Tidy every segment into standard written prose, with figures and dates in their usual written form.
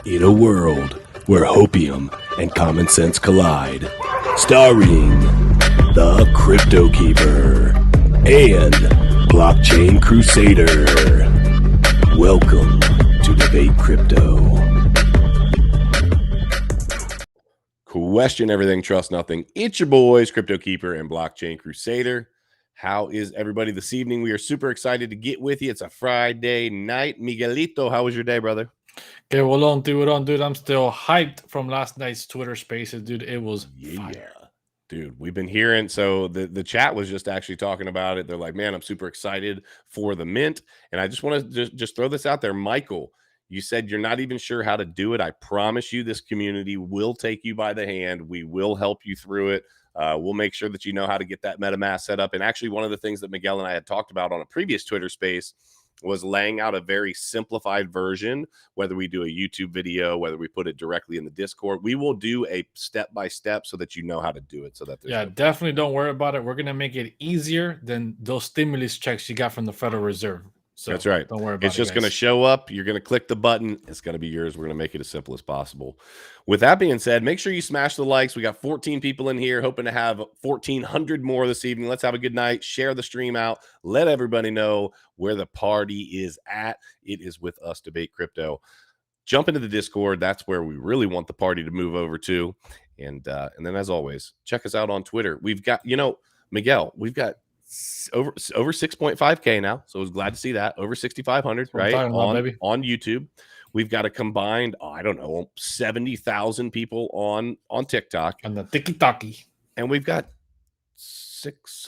In a world where hopium and common sense collide, starring the CryptoKeeper and BlockchainCrusader. Welcome to DebateCrypto. Question everything, trust nothing. It's your boys, CryptoKeeper and BlockchainCrusader. How is everybody this evening? We are super excited to get with you. It's a Friday night. Miguelito, how was your day, brother? Okay, well, on, dude. I'm still hyped from last night's Twitter Spaces, dude. It was fire. Dude, we've been hearing. So the chat was just actually talking about it. They're like, man, I'm super excited for the mint. And I just want to just throw this out there. Michael, you said you're not even sure how to do it. I promise you this community will take you by the hand. We will help you through it. We'll make sure that you know how to get that MetaMask set up. And actually, one of the things that Miguel and I had talked about on a previous Twitter space was laying out a very simplified version, whether we do a YouTube video, whether we put it directly in the Discord. We will do a step-by-step so that you know how to do it. So that there's definitely don't worry about it. We're going to make it easier than those stimulus checks you got from the Federal Reserve. So that's right. Don't worry about it. It's just going to show up. You're going to click the button. It's going to be yours. We're going to make it as simple as possible. With that being said, make sure you smash the likes. We got 14 people in here, hoping to have 1,400 more this evening. Let's have a good night. Share the stream out. Let everybody know where the party is at. It is with us, Debate Crypto. Jump into the Discord. That's where we really want the party to move over to. And then, as always, check us out on Twitter. We've got, Miguel, we've got over 6.5K now, so I was glad to see that. Over 6,500 right on YouTube. We've got a combined 70,000 people on TikTok and the tiki-taki, and we've got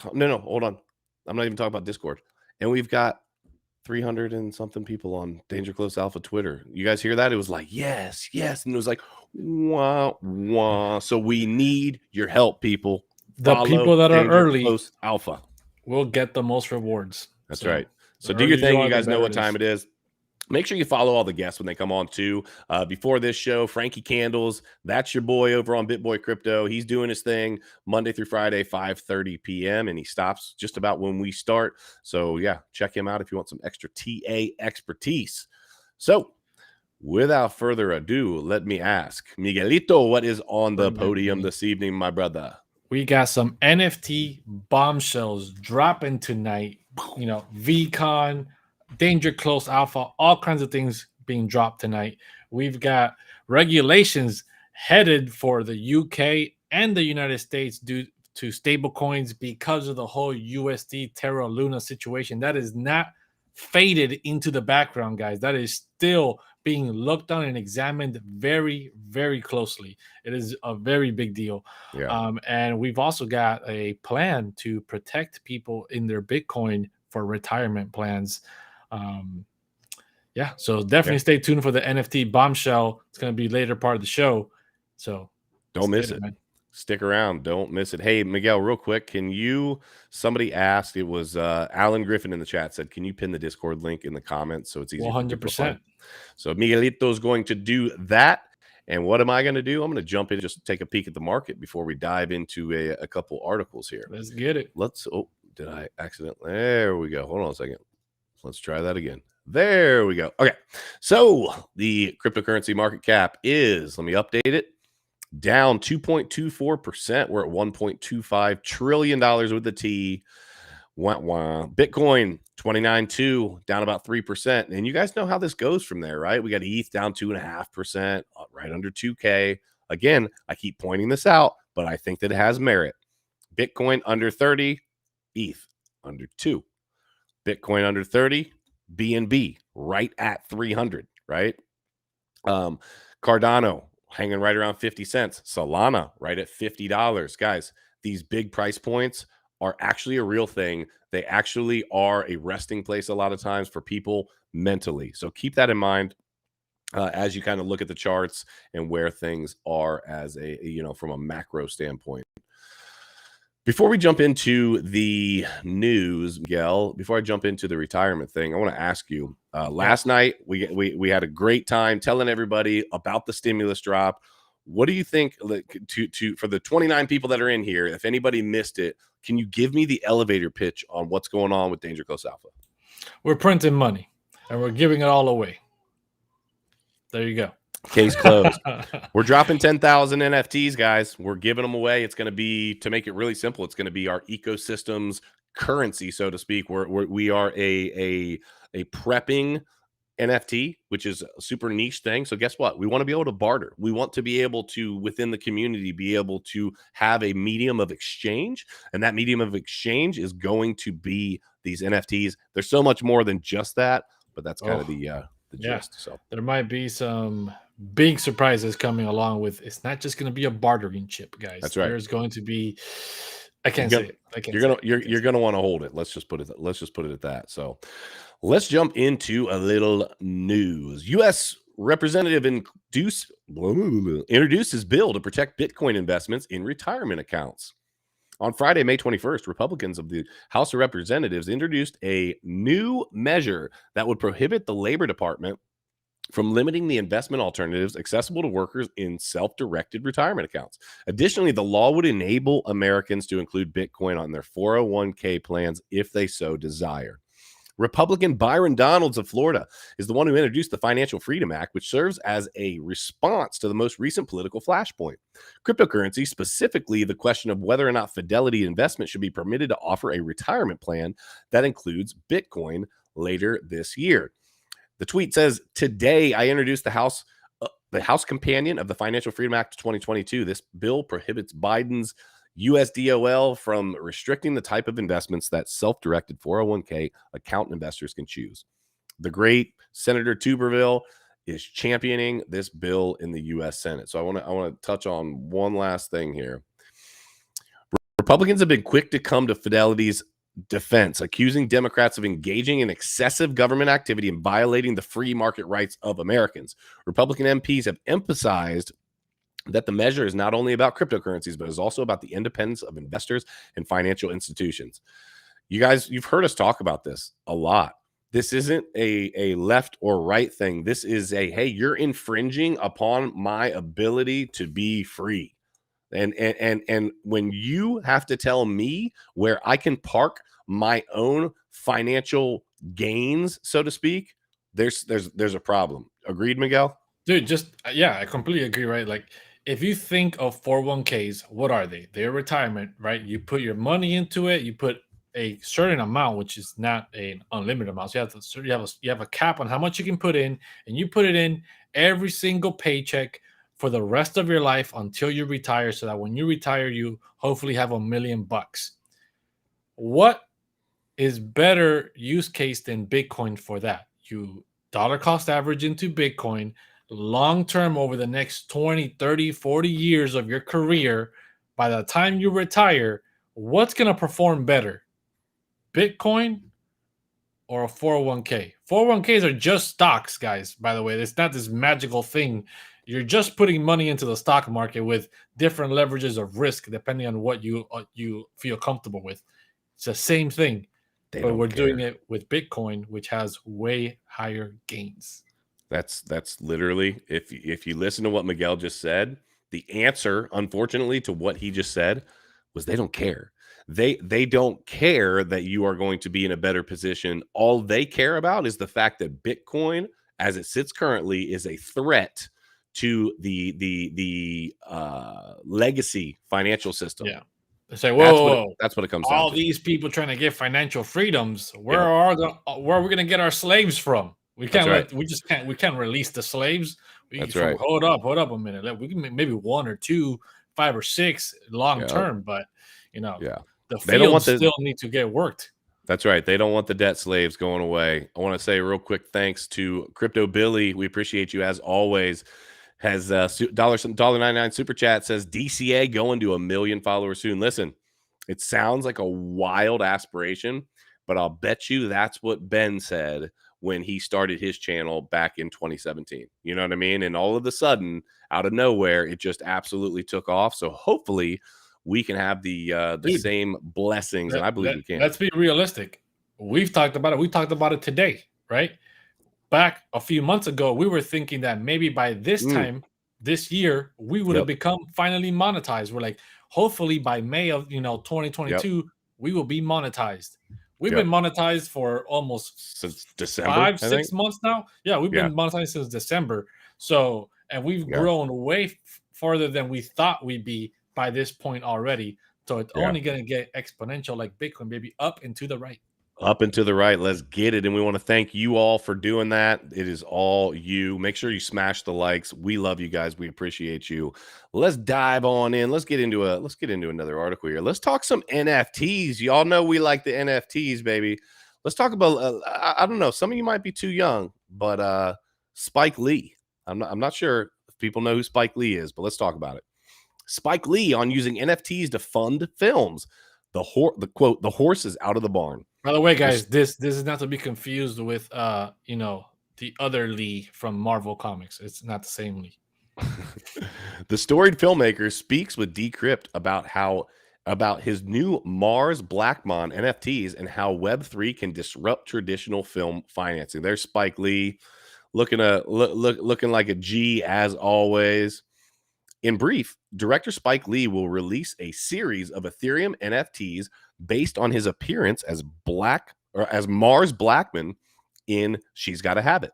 hold on, I'm not even talking about Discord, and we've got 300 and something people on Danger Close Alpha Twitter. You guys hear that? It was like yes, and it was like wah. So we need your help, people. The people that are early Close Alpha will get the most rewards. That's right. So do your thing. You guys know what time it is. Make sure you follow all the guests when they come on too. Before this show, Frankie Candles, that's your boy over on BitBoy Crypto. He's doing his thing Monday through Friday, 5:30 p.m. and he stops just about when we start. So yeah, check him out if you want some extra TA expertise. So without further ado, let me ask Miguelito, what is on the podium this evening, my brother? We got some NFT bombshells dropping tonight. VCon, Danger Close Alpha, all kinds of things being dropped tonight. We've got regulations headed for the UK and the United States due to stable coins because of the whole USD Terra Luna situation. That is not faded into the background, guys. That is still being looked on and examined very, very closely. It is a very big deal. Yeah. And we've also got a plan to protect people in their Bitcoin for retirement plans. So definitely stay tuned for the NFT bombshell. It's going to be later part of the show. So don't miss it. Man. Stick around. Don't miss it. Hey, Miguel, real quick. Somebody asked, it was Alan Griffin in the chat said, can you pin the Discord link in the comments so it's easy? 100%. So Miguelito is going to do that. And what am I going to do? I'm going to jump in and just take a peek at the market before we dive into a couple articles here. Let's get it. Did I accidentally? There we go. Hold on a second. Let's try that again. There we go. Okay. So the cryptocurrency market cap is, let me update it, down 2.24%. We're at $1.25 trillion with the T. Bitcoin 29.2, down about 3%. And you guys know how this goes from there, right? We got ETH down 2.5%, right under 2K. Again, I keep pointing this out, but I think that it has merit. Bitcoin under 30, ETH under 2. Bitcoin under 30, BNB right at 300, right? Cardano hanging right around 50 cents. Solana right at $50. Guys, these big price points are actually a real thing. They actually are a resting place a lot of times for people mentally. So keep that in mind as you kind of look at the charts and where things are as from a macro standpoint. Before we jump into the news, Miguel, before I jump into the retirement thing, I want to ask you, last night we had a great time telling everybody about the stimulus drop. What do you think for the 29 people that are in here, if anybody missed it, can you give me the elevator pitch on what's going on with Danger Close Alpha? We're printing money and we're giving it all away. There you go. Case closed. We're dropping 10,000 NFTs, guys. We're giving them away. It's going to be, to make it really simple, it's going to be our ecosystem's currency, so to speak. We are a prepping NFT, which is a super niche thing. So guess what? We want to be able to barter. We want to be able to, within the community, be able to have a medium of exchange. And that medium of exchange is going to be these NFTs. There's so much more than just that, but that's kind of the gist. So there might be some big surprises coming along with. It's not just going to be a bartering chip, guys. That's right. There's going to be. I can't say it. You're gonna want to hold it. Let's just put it at that. So let's jump into a little news. U.S. Representative introduces bill to protect Bitcoin investments in retirement accounts. On Friday, May 21st, Republicans of the House of Representatives introduced a new measure that would prohibit the Labor Department from limiting the investment alternatives accessible to workers in self-directed retirement accounts. Additionally, the law would enable Americans to include Bitcoin on their 401k plans if they so desire. Republican Byron Donalds of Florida is the one who introduced the Financial Freedom Act, which serves as a response to the most recent political flashpoint. Cryptocurrency, specifically the question of whether or not Fidelity Investment should be permitted to offer a retirement plan that includes Bitcoin later this year. The tweet says, "Today, I introduced the House companion of the Financial Freedom Act of 2022. This bill prohibits Biden's USDOL from restricting the type of investments that self-directed 401k account investors can choose." The great Senator Tuberville is championing this bill in the U.S. Senate. So I want to touch on one last thing here. Republicans have been quick to come to Fidelity's defense, accusing Democrats of engaging in excessive government activity and violating the free market rights of Americans. Republican MPs have emphasized that the measure is not only about cryptocurrencies, but is also about the independence of investors and financial institutions. You guys, you've heard us talk about this a lot. This isn't a left or right thing. This is hey, you're infringing upon my ability to be free. And when you have to tell me where I can park my own financial gains, so to speak, there's a problem. Agreed, Miguel? Dude, I completely agree, right? Like, if you think of 401ks, what are they? They're retirement, right? You put your money into it, you put a certain amount, which is not an unlimited amount. So you have a cap on how much you can put in, and you put it in every single paycheck for the rest of your life until you retire, so that when you retire, you hopefully have $1 million. What is better use case than Bitcoin for that? You dollar cost average into Bitcoin long term over the next 20, 30, 40 years of your career. By the time you retire, what's going to perform better? Bitcoin or a 401k? 401ks are just stocks, guys, by the way. It's not this magical thing. You're just putting money into the stock market with different leverages of risk depending on what you feel comfortable with. It's the same thing, but we're doing it with Bitcoin, which has way higher gains. That's literally, if you listen to what Miguel just said, the answer, unfortunately, to what he just said was they don't care. They don't care that you are going to be in a better position. All they care about is the fact that Bitcoin, as it sits currently, is a threat to the legacy financial system. Yeah. They say, whoa, that's what it comes down to. All these people trying to get financial freedoms, where are we going to get our slaves from? We can't we can't release the slaves. Right. Hold up a minute. We can maybe 1 or 2, 5 or 6 long term, but the fields still need to get worked. That's right. They don't want the debt slaves going away. I want to say real quick thanks to Crypto Billy. We appreciate you as always. Has $1.99 super chat, says DCA going to 1 million followers soon. Listen, it sounds like a wild aspiration, but I'll bet you that's what Ben said when he started his channel back in 2017. You know what I mean? And all of a sudden, out of nowhere, it just absolutely took off. So hopefully we can have the same blessings, and I believe we can. Let's be realistic. We've talked about it. We talked about it today, right? Back a few months ago, we were thinking that maybe by this time, this year, we would have become finally monetized. We're like, hopefully by May of 2022, we will be monetized. We've been monetized for almost since December, 5-6 months now. Yeah, we've been monetized since December. So, and we've Yeah. grown way further than we thought we'd be by this point already. So it's Yeah. only going to get exponential like Bitcoin, baby, up and to the right. Up and to the right. Let's get it. And we want to thank you all for doing that. It is all you. Make sure you smash the likes. We love you guys. We appreciate you. Let's dive on in. Let's get into another article here. Let's talk some NFTs. Y'all know we like the NFTs, baby. Let's talk about I don't know. Some of you might be too young, but Spike Lee. I'm not sure if people know who Spike Lee is, but let's talk about it. Spike Lee on using NFTs to fund films. The quote, the horse is out of the barn. By the way, guys, this is not to be confused with the other Lee from Marvel Comics. It's not the same Lee. The storied filmmaker speaks with Decrypt about his new Mars Blackmon NFTs and how Web3 can disrupt traditional film financing. There's Spike Lee looking like a G as always. In brief, director Spike Lee will release a series of Ethereum NFTs based on his appearance as Mars Blackmon in She's Gotta Have It.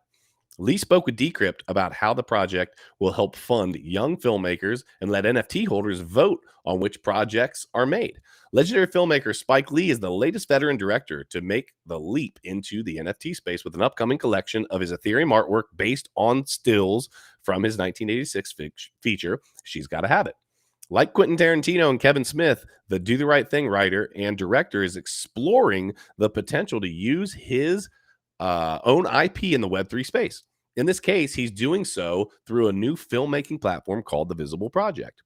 Lee spoke with Decrypt about how the project will help fund young filmmakers and let NFT holders vote on which projects are made. Legendary filmmaker Spike Lee is the latest veteran director to make the leap into the NFT space with an upcoming collection of his Ethereum artwork based on stills from his 1986 feature, She's Gotta Have It. Like Quentin Tarantino and Kevin Smith, the Do the Right Thing writer and director is exploring the potential to use his own IP in the Web3 space. In this case, he's doing so through a new filmmaking platform called the Visible Project,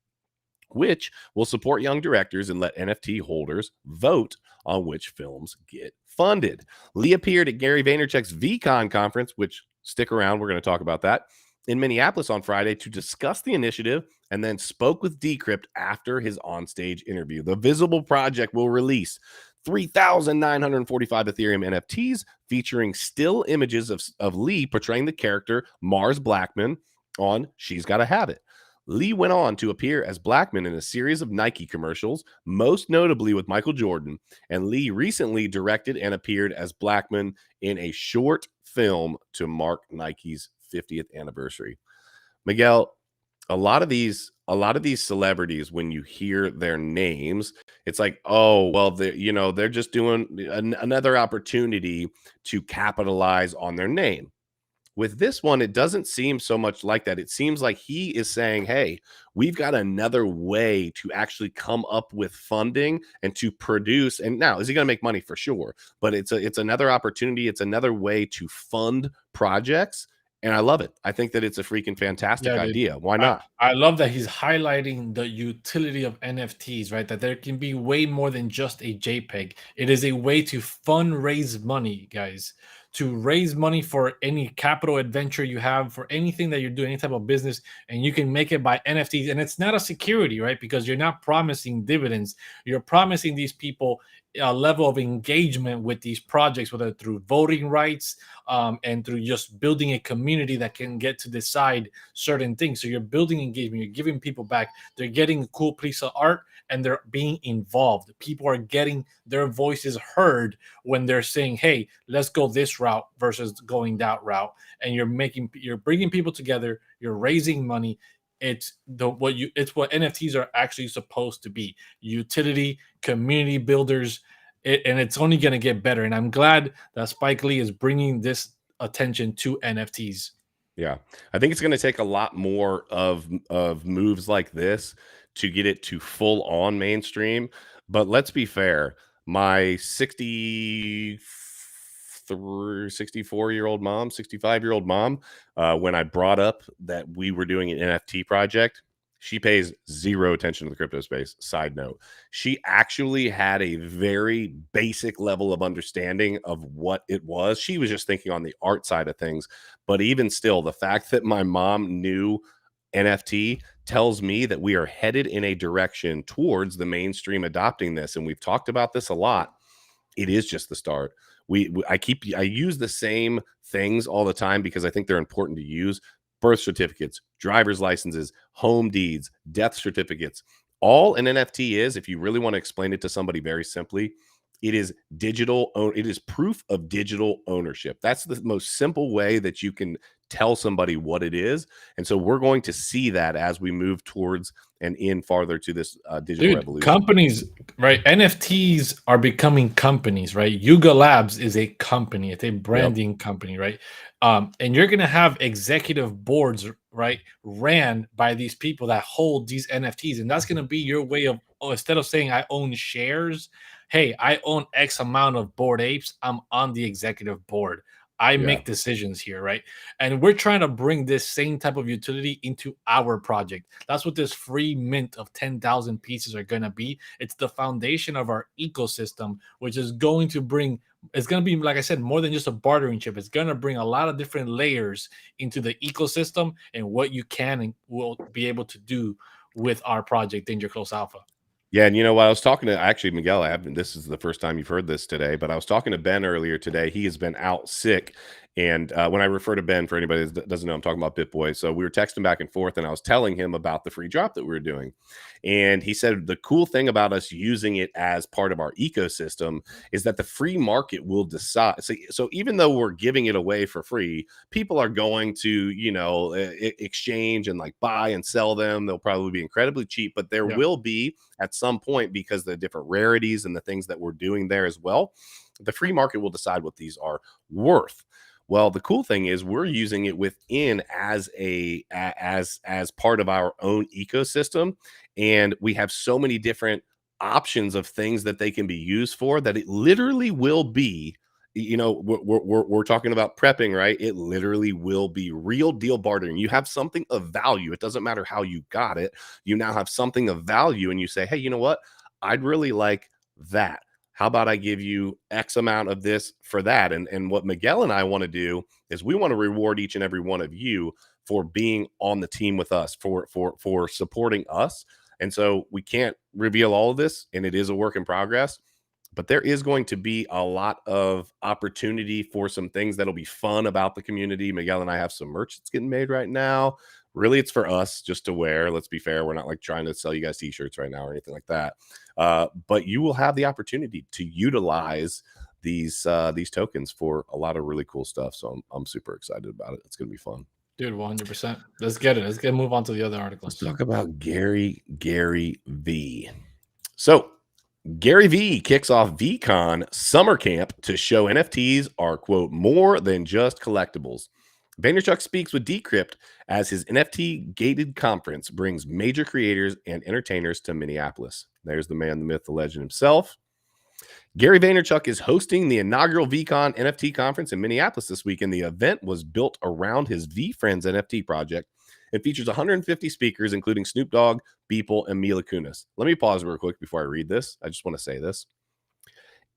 which will support young directors and let NFT holders vote on which films get funded. Lee appeared at Gary Vaynerchuk's VCon conference, which, stick around, we're going to talk about that, in Minneapolis on Friday to discuss the initiative, and then spoke with Decrypt after his onstage interview. The Visible Project will release 3,945 Ethereum NFTs featuring still images of Lee portraying the character Mars Blackmon on She's Gotta Have It. Lee went on to appear as Blackmon in a series of Nike commercials, most notably with Michael Jordan, and Lee recently directed and appeared as Blackmon in a short film to mark Nike's 50th anniversary. Miguel, a lot of these celebrities, when you hear their names, it's like, oh, well, they're just doing another opportunity to capitalize on their name. With this one, it doesn't seem so much like that. It seems like he is saying, hey, we've got another way to actually come up with funding and to produce. And now, is he going to make money? For sure. But it's another opportunity. It's another way to fund projects. And I love it. I think that it's a freaking fantastic idea. Why not? I love that he's highlighting the utility of NFTs, right? That there can be way more than just a JPEG. It is a way to fundraise money, guys, to raise money for any capital adventure you have, for anything that you're doing, any type of business, and you can make it by NFTs. And it's not a security, right? Because you're not promising dividends. You're promising these people a level of engagement with these projects, whether through voting rights and through just building a community that can get to decide certain things. So you're building engagement, you're giving people back, they're getting a cool piece of art, and they're being involved. People are getting their voices heard when they're saying, hey, let's go this route versus going that route. And you're bringing people together, you're raising money. It's what NFTs are actually supposed to be: utility, community builders, and it's only going to get better. And I'm glad that Spike Lee is bringing this attention to NFTs. Yeah, I think it's going to take a lot more of moves like this to get it to full on mainstream. But let's be fair, my 64-year-old mom, 65-year-old mom, when I brought up that we were doing an NFT project, she pays zero attention to the crypto space. Side note, she actually had a very basic level of understanding of what it was. She was just thinking on the art side of things. But even still, the fact that my mom knew NFT tells me that we are headed in a direction towards the mainstream adopting this. And we've talked about this a lot. It is just the start. I use the same things all the time because I think they're important to use. Birth certificates, driver's licenses, home deeds, death certificates. All an NFT is, if you really want to explain it to somebody very simply, it is digital. It is proof of digital ownership. That's the most simple way that you can tell somebody what it is. And so we're going to see that as we move towards and in farther to this digital revolution. Companies, right? NFTs are becoming companies, right? Yuga Labs is a company, it's a branding company, right? And you're gonna have executive boards, right, ran by these people that hold these NFTs, and that's gonna be your way of, instead of saying I own shares, hey, I own X amount of Bored Apes, I'm on the executive board. I make decisions here, right? And we're trying to bring this same type of utility into our project. That's what this free mint of 10,000 pieces are going to be. It's the foundation of our ecosystem, which is going to bring, it's going to be, like I said, more than just a bartering chip. It's going to bring a lot of different layers into the ecosystem and what you can and will be able to do with our project, Danger Close Alpha. Yeah, and you know what? I was talking to actually Miguel. This is the first time you've heard this today, but I was talking to Ben earlier today. He has been out sick. And when I refer to Ben, for anybody that doesn't know, I'm talking about BitBoy. So we were texting back and forth, and I was telling him about the free drop that we were doing. And he said the cool thing about us using it as part of our ecosystem is that the free market will decide. So even though we're giving it away for free, people are going to, exchange and like buy and sell them. They'll probably be incredibly cheap, but there will be at some point, because the different rarities and the things that we're doing there as well, the free market will decide what these are worth. Well, the cool thing is we're using it within as part of our own ecosystem, and we have so many different options of things that they can be used for that it literally will be. We're talking about prepping, right? It literally will be real deal bartering. You have something of value. It doesn't matter how you got it. You now have something of value, and you say, hey, you know what? I'd really like that. How about I give you X amount of this for that? And what Miguel and I want to do is we want to reward each and every one of you for being on the team with us, for supporting us. And so we can't reveal all of this, and it is a work in progress, but there is going to be a lot of opportunity for some things that'll be fun about the community. Miguel and I have some merch that's getting made right now. Really, it's for us just to wear. Let's be fair. We're not like trying to sell you guys t-shirts right now or anything like that. But you will have the opportunity to utilize these tokens for a lot of really cool stuff. So I'm super excited about it. It's going to be fun. Dude, 100%. Let's get it. Let's move on to the other articles. Let's talk about Gary V. So Gary V kicks off VCon summer camp to show NFTs are, quote, more than just collectibles. Vaynerchuk speaks with Decrypt as his NFT gated conference brings major creators and entertainers to Minneapolis. There's the man, the myth, the legend himself. Gary Vaynerchuk is hosting the inaugural VCon NFT conference in Minneapolis this week, and the event was built around his VFriends NFT project. It features 150 speakers, including Snoop Dogg, Beeple, and Mila Kunis. Let me pause real quick before I read this. I just want to say this.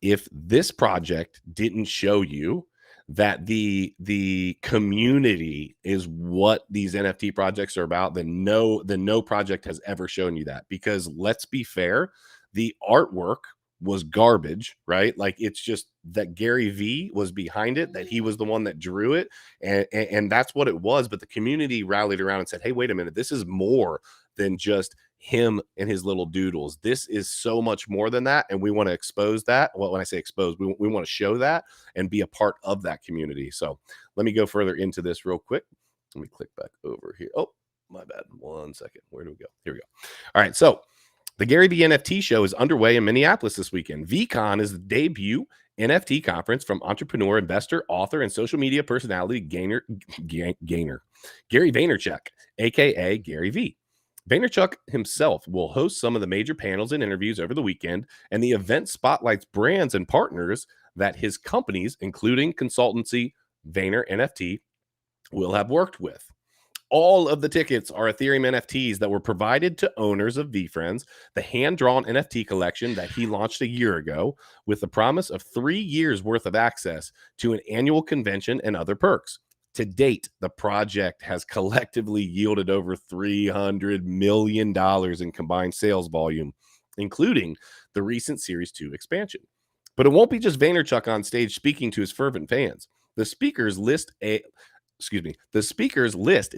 If this project didn't show you that the community is what these NFT projects are about, then no project has ever shown you that. Because let's be fair, the artwork was garbage, right? Like, it's just that Gary V was behind it, that he was the one that drew it, and that's what it was. But the community rallied around and said, hey, wait a minute, this is more than just him and his little doodles. This is so much more than that, and we want to expose that. Well, when I say expose, we want to show that and be a part of that community. So let me go further into this real quick. Let me click back over here. Oh, my bad. 1 second. Where do we go? Here we go. All right, so the Gary V NFT show is underway in Minneapolis this weekend. VCon is the debut NFT conference from entrepreneur, investor, author, and social media personality Gary Vaynerchuk, aka Gary V. Vaynerchuk himself will host some of the major panels and interviews over the weekend, and the event spotlights brands and partners that his companies, including consultancy Vayner NFT, will have worked with. All of the tickets are Ethereum NFTs that were provided to owners of VFriends, the hand-drawn NFT collection that he launched a year ago, with the promise of 3 years worth of access to an annual convention and other perks. To date, the project has collectively yielded over $300 million in combined sales volume, including the recent Series 2 expansion. But it won't be just Vaynerchuk on stage speaking to his fervent fans. The speakers list is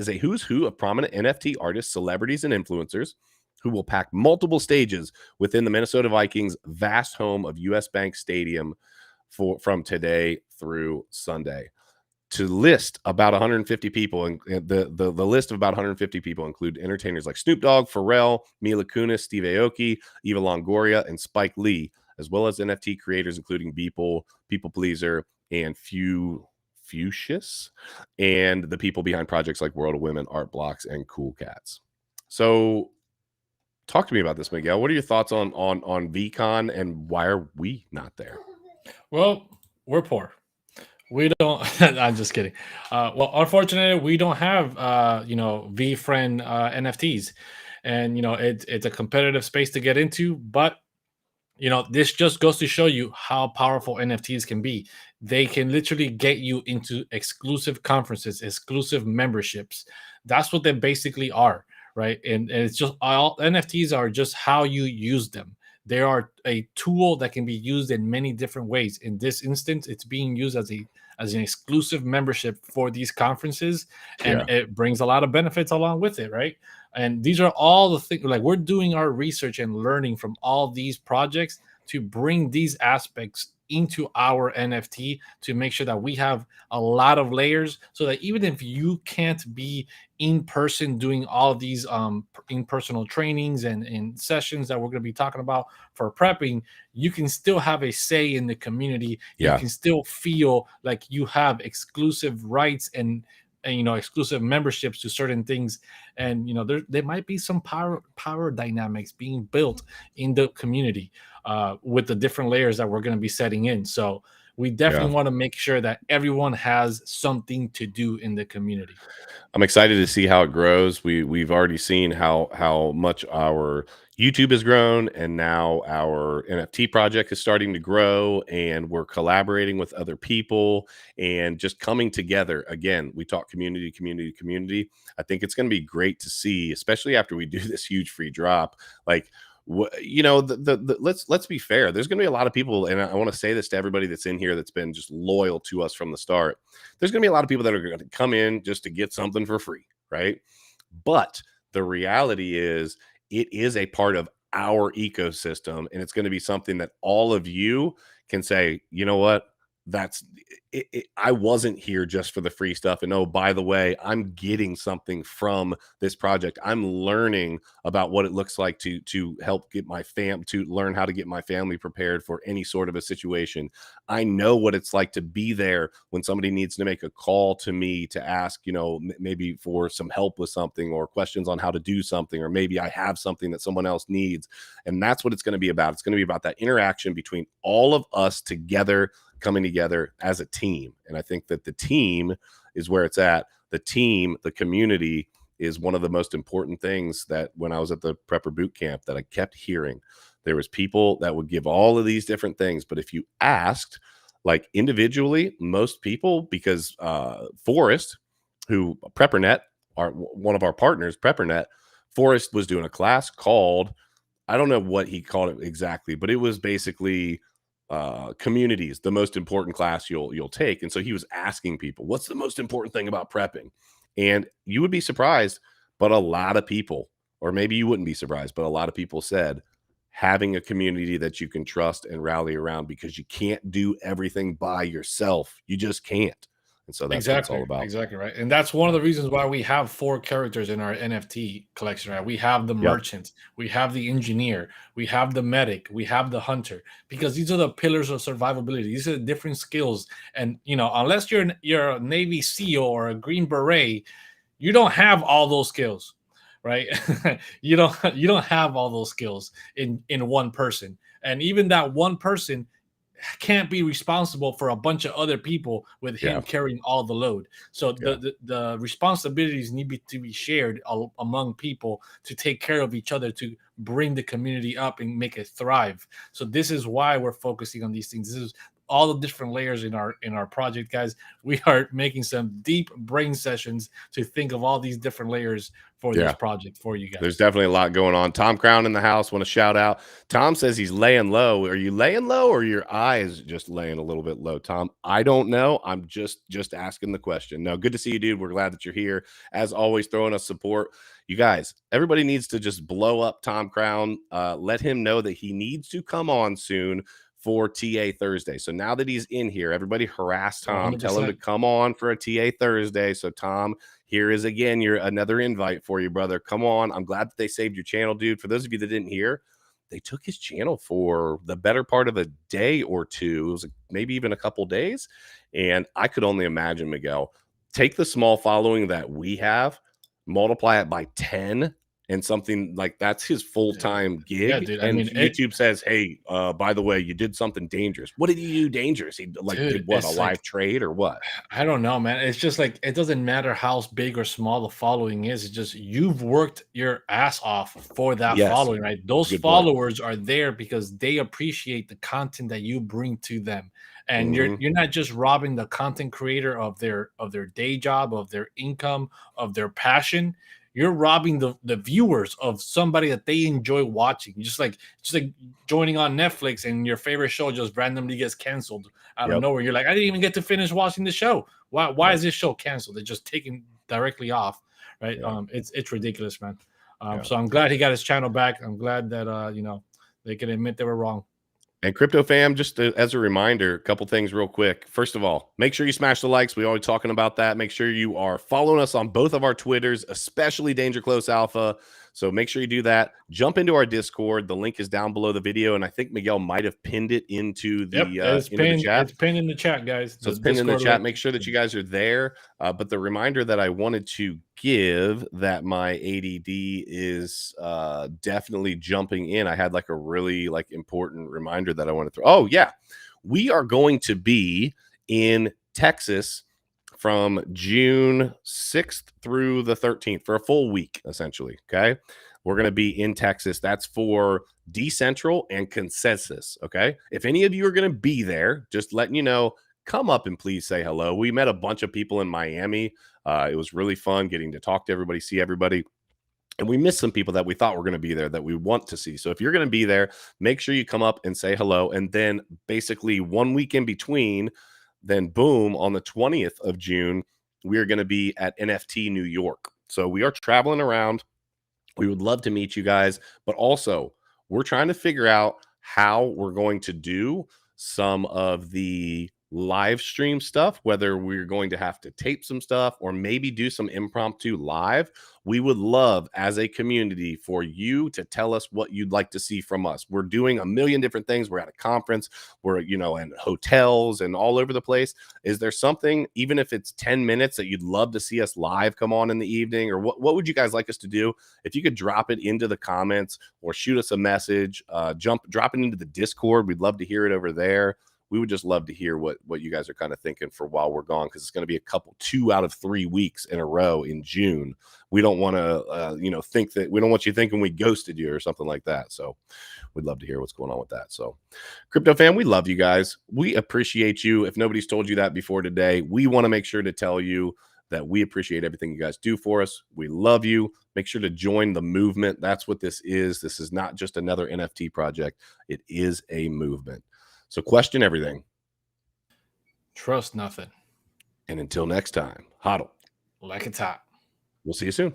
a who's who of prominent NFT artists, celebrities, and influencers who will pack multiple stages within the Minnesota Vikings' vast home of US Bank Stadium from today through Sunday. to list about 150 people, and the list of about 150 people include entertainers like Snoop Dogg, Pharrell, Mila Kunis, Steve Aoki, Eva Longoria, and Spike Lee, as well as NFT creators including Beeple, People Pleaser, and Fuchsius, and the people behind projects like World of Women, Art Blocks, and Cool Cats. So talk to me about this, Miguel. What are your thoughts on VCon, and why are we not there? Well, we're poor. We don't. I'm just kidding. Well, unfortunately, we don't have VFriend NFTs, and it's a competitive space to get into. But this just goes to show you how powerful NFTs can be. They can literally get you into exclusive conferences, exclusive memberships. That's what they basically are, right? And it's just all NFTs are just how you use them. They are a tool that can be used in many different ways. In this instance, it's being used as an exclusive membership for these conferences, and it brings a lot of benefits along with it, right? And these are all the things, like, we're doing our research and learning from all these projects to bring these aspects into our NFT to make sure that we have a lot of layers, so that even if you can't be in person doing all of these in-personal trainings and sessions that we're going to be talking about for prepping, you can still have a say in the community. You can still feel like you have exclusive rights and exclusive memberships to certain things. And there might be some power dynamics being built in the community with the different layers that we're going to be setting in. So we definitely want to make sure that everyone has something to do in the community. I'm excited to see how it grows. We've already seen how much our YouTube has grown, and now our NFT project is starting to grow, and we're collaborating with other people and just coming together. Again, we talk community, community, community. I think it's going to be great to see, especially after we do this huge free drop. Like, let's be fair. There's going to be a lot of people, and I want to say this to everybody that's in here that's been just loyal to us from the start. There's going to be a lot of people that are going to come in just to get something for free, right? But the reality is, it is a part of our ecosystem, and it's going to be something that all of you can say, you know what? That's it. I wasn't here just for the free stuff. And oh, by the way, I'm getting something from this project. I'm learning about what it looks like to help get my to learn how to get my family prepared for any sort of a situation. I know what it's like to be there when somebody needs to make a call to me to ask, maybe for some help with something, or questions on how to do something, or maybe I have something that someone else needs. And that's what it's going to be about. It's going to be about that interaction between all of us together, coming together as a team. And I think that the team is where it's at. The team, the community, is one of the most important things. That when I was at the prepper boot camp, that I kept hearing, there was people that would give all of these different things, but if you asked, like, individually, most people, because Forrest, who PrepperNet, one of our partners, PrepperNet, Forrest was doing a class called, I don't know what he called it exactly, but it was basically communities, the most important class you'll take. And so he was asking people, what's the most important thing about prepping? And you would be surprised, but a lot of people, or maybe you wouldn't be surprised, but a lot of people said having a community that you can trust and rally around, because you can't do everything by yourself. You just can't. And so that's what it's all about. Exactly right. And that's one of the reasons why we have 4 characters in our NFT collection, right? We have the merchant, we have the engineer, we have the medic, we have the hunter, because these are the pillars of survivability. These are the different skills. And unless you're a Navy SEAL or a Green Beret, you don't have all those skills, right? you don't have all those skills in one person. And even that one person can't be responsible for a bunch of other people with him carrying all the load. So the responsibilities need to be shared among people to take care of each other, to bring the community up and make it thrive. So this is why we're focusing on these things. This is all the different layers in our project, guys. We are making some deep brain sessions to think of all these different layers for this project for you guys. There's definitely a lot going on. Tom Crown in the house, want to shout out. Tom says he's laying low. Are you laying low, or your eyes just laying a little bit low, Tom? I don't know. I'm just asking the question. No, good to see you, dude. We're glad that you're here. As always, throwing us support. You guys, everybody needs to just blow up Tom Crown. Let him know that he needs to come on soon for TA Thursday. So now that he's in here, everybody harass Tom, 100%. tell him to come on for a TA Thursday. So Tom, here is again another invite for you, brother. Come on. I'm glad that they saved your channel, dude. For those of you that didn't hear, they took his channel for the better part of a day or two. It was maybe even a couple days. And I could only imagine, Miguel, take the small following that we have, multiply it by 10, and something like that's his full-time gig. Yeah, dude. And YouTube says, hey, by the way, you did something dangerous. What did you do dangerous? He did what, a live trade or what? I don't know, man. It's just like, it doesn't matter how big or small the following is. It's just, you've worked your ass off for that following, right? Those followers are there because they appreciate the content that you bring to them. And you're not just robbing the content creator of their day job, of their income, of their passion. You're robbing the viewers of somebody that they enjoy watching. Just like joining on Netflix and your favorite show just randomly gets canceled out of nowhere. You're like, I didn't even get to finish watching the show. Why is this show canceled? They're just taken directly off, right? It's ridiculous, man. So I'm glad he got his channel back. I'm glad that they can admit they were wrong. And Crypto Fam, just as a reminder, a couple things real quick. First of all, make sure you smash the likes. We're always talking about that. Make sure you are following us on both of our Twitters, especially Danger Close Alpha. So make sure you do that. Jump into our Discord. The link is down below the video, and I think Miguel might have pinned it into the, the chat. It's pinned in the chat, guys. So it's pinned in the chat. Make sure that you guys are there. But the reminder that I wanted to give that my ADD is definitely jumping in. I had a really important reminder that I want to throw. Oh yeah, we are going to be in Texas from June 6th through the 13th for a full week, essentially. Okay. We're going to be in Texas. That's for Decentral and Consensus. Okay. If any of you are going to be there, just letting you know, come up and please say hello. We met a bunch of people in Miami. It was really fun getting to talk to everybody, see everybody. And we missed some people that we thought were going to be there that we want to see. So if you're going to be there, make sure you come up and say hello. And then basically 1 week in between, then boom, on the 20th of June, we are going to be at NFT New York. So we are traveling around. We would love to meet you guys, but also we're trying to figure out how we're going to do some of the live stream stuff, whether we're going to have to tape some stuff or maybe do some impromptu live. We would love as a community for you to tell us what you'd like to see from us. We're doing a million different things. We're at a conference, we're, in hotels and all over the place. Is there something, even if it's 10 minutes, that you'd love to see us live come on in the evening? Or what would you guys like us to do? If you could drop it into the comments or shoot us a message, drop it into the Discord. We'd love to hear it over there. We would just love to hear what you guys are kind of thinking for while we're gone, because it's going to be 2 out of 3 weeks in a row in June. We don't want to, think that we don't want you thinking we ghosted you or something like that. So we'd love to hear what's going on with that. So Crypto Fam, we love you guys. We appreciate you. If nobody's told you that before today, we want to make sure to tell you that we appreciate everything you guys do for us. We love you. Make sure to join the movement. That's what this is. This is not just another NFT project. It is a movement. So question everything. Trust nothing. And until next time, hodl like it's hot. We'll see you soon.